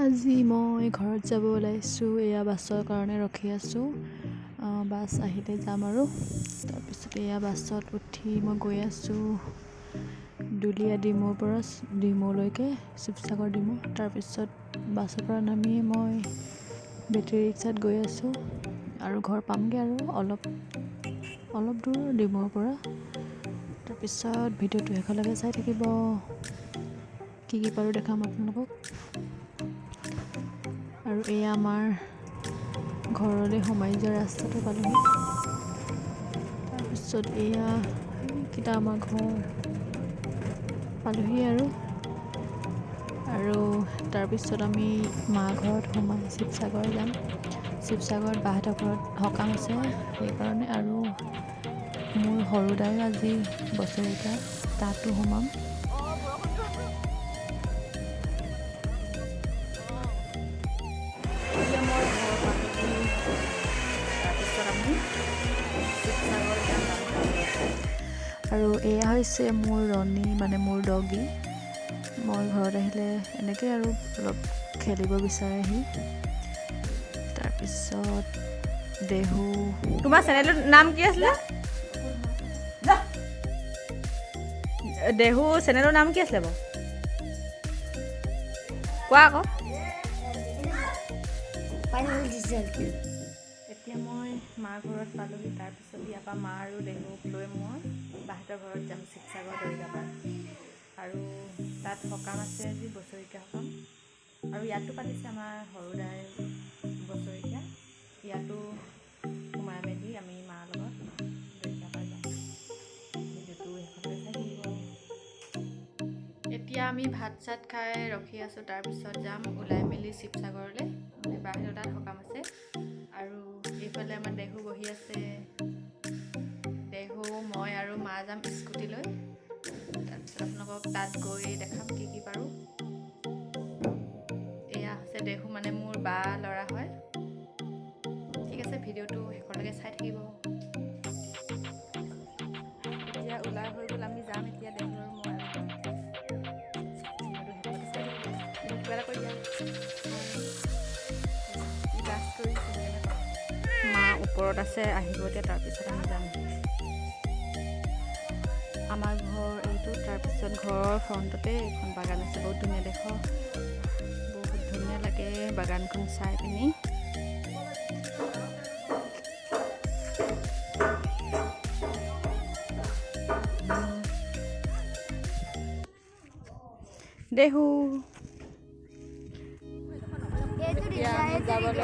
আজি মই ঘৰত যাব ওলাইছোঁ। এয়া বাছৰ কাৰণে ৰখি আছোঁ। বাছ আহিলে যাম আৰু। তাৰপিছত এয়া বাছত উঠি মই গৈ আছোঁ দুলীয়া ডিমৌৰ পৰা ডিমৌলৈকে, শিৱসাগৰ ডিমৌ। তাৰপিছত বাছৰ পৰা নামি মই বেটেৰী ৰিক্সাত গৈ আছোঁ আৰু ঘৰ পামগৈ আৰু অলপ দূৰ ডিমৌৰ পৰা। তাৰপিছত ভিডিঅ'টো শেষলৈকে চাই থাকিব। কি পাৰোঁ দেখাম আপোনালোকক। আৰু এয়া আমাৰ ঘৰলৈ সোমাই যোৱা ৰাস্তাটো পালোহি। তাৰপিছত এয়া এইকেইটা আমাৰ ঘৰ পালোহি আৰু তাৰপিছত আমি মা ঘৰত সোমাই শিৱসাগৰ যাম। শিৱসাগৰত বাহঁতৰ ঘৰত সকাম আছে সেইকাৰণে, আৰু মোৰ সৰু দাই আজি বছৰেকীয়া, তাতো সোমাম। আৰু এয়া হৈছে মোৰ ৰণী, মানে মোৰ ডগী। মই ঘৰত আহিলে এনেকৈ আৰু অলপ খেলিব বিচাৰেহি। তাৰপিছত দেহু। তোমাৰ চেনেলটোৰ নাম কি আছিলে? দেহু চেনেলৰ নাম কি আছিলে বাৰু? কোৱা আকৌ। এতিয়া মই মাৰ ঘৰত পালোহি। তাৰপিছত ইয়াৰ পৰা মা আৰু দেহুক লৈ মই বাহঁতৰ ঘৰত যাম, শিৱসাগৰ দৰিগাপাৰ। আৰু তাত সকাম আছে আজি, বছৰেকীয়া সকাম। আৰু ইয়াতো পাতিছে আমাৰ সৰু দাই বছৰেকীয়া। ইয়াতো সোমাই মেলি আমি মাৰ লগত দৰিগাপাৰ যাম। ভিডিঅ'টো সেইখনলৈ চাই থাকিব। এতিয়া আমি ভাত চাত খাই ৰখি আছোঁ। তাৰপিছত যাম ওলাই মেলি শিৱসাগৰলৈ, মানে বাহিৰৰ তাত সকাম আছে। আৰু এইফালে আমাৰ দেহু বহি আছে। দেহু, মই আৰু মা যাম স্কুটি লৈ। তাৰপিছত আপোনালোকক তাত গৈ দেখাম কি পাৰোঁ। এয়া হৈছে দেহু, মানে মোৰ বা ল'ৰা হয়। ঠিক আছে, ভিডিঅ'টো শেষলৈকে চাই থাকিব। এতিয়া ওলাই হৈ গ'ল, আমি যাম এতিয়া দেহু আৰু মই আৰু ভিডিঅ'টো শেষলৈকে চাই থাকিব। কিবা এটা কৰি দিয়া। মা ওপৰত আছে, আহিব এতিয়া। তাৰপিছত আমি যাম। আমাৰ ঘৰ এইটো। তাৰপিছত ঘৰৰ ফ্ৰণ্টতে এখন বাগান আছে, বহুত ধুনীয়া দেখো। বহুত ধুনীয়া লাগে বাগানখন চাই পিনি। দেহু এতিয়া আমি যাবলৈ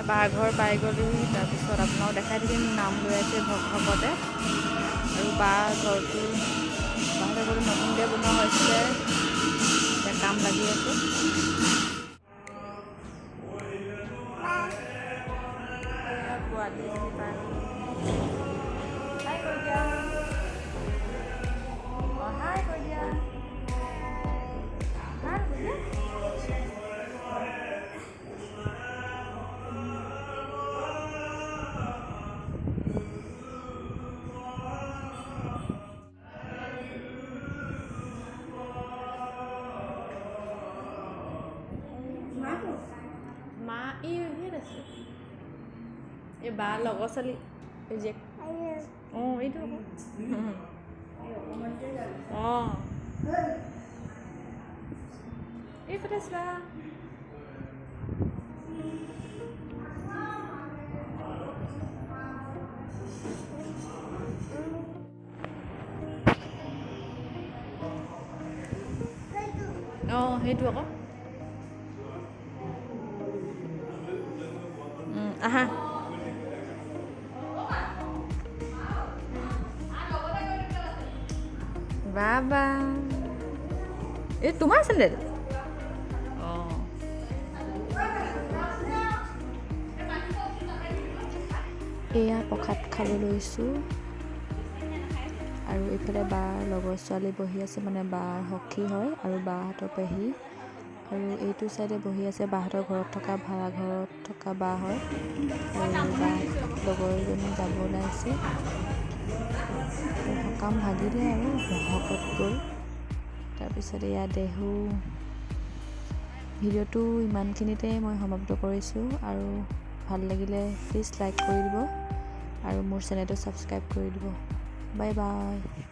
বা ঘৰ পাই গ'লোহি। তাৰপিছত আপোনাক দেখাই থাকিম, নাম লৈ আছে ভকতে। আৰু বা ঘৰটো বাহিৰৰ ঘৰটো নতুনকৈ বনোৱা হৈছিলে, এতিয়া কাম লাগি আছে। পোৱালি পাই হাই কৈ দিয়া। হাই কৈ দিয়া। মা ইয়াত আছে। এই বা লগৰ ছোৱালী যে এইটো এইফালে চোৱা। সেইটো আকৌ আহা। বাবা, এই তোমাৰ চেণ্ডেল? এয়া প্ৰসাদ খাব লৈছোঁ। আৰু এইফালে বাৰ লগৰ ছোৱালী বহি আছে, মানে বাৰ সখী হয় আৰু বাহঁতৰ পেহী। আৰু এইটো চাইডে বহি আছে বাহঁতৰ ঘৰত থকা ভাড়া ঘৰত থকা বা হয়। আৰু বা লগৰজনী যাব ওলাইছে। সকাম ভাগিলে আৰু বহকত গৈ। তাৰপিছত এয়া দেহু। ভিডিঅ'টো ইমানখিনিতে মই সমাপ্ত কৰিছোঁ। আৰু ভাল লাগিলে প্লিজ লাইক কৰি দিব আৰু মোৰ চেনেলটো ছাবস্ক্ৰাইব কৰি দিব। Bye bye.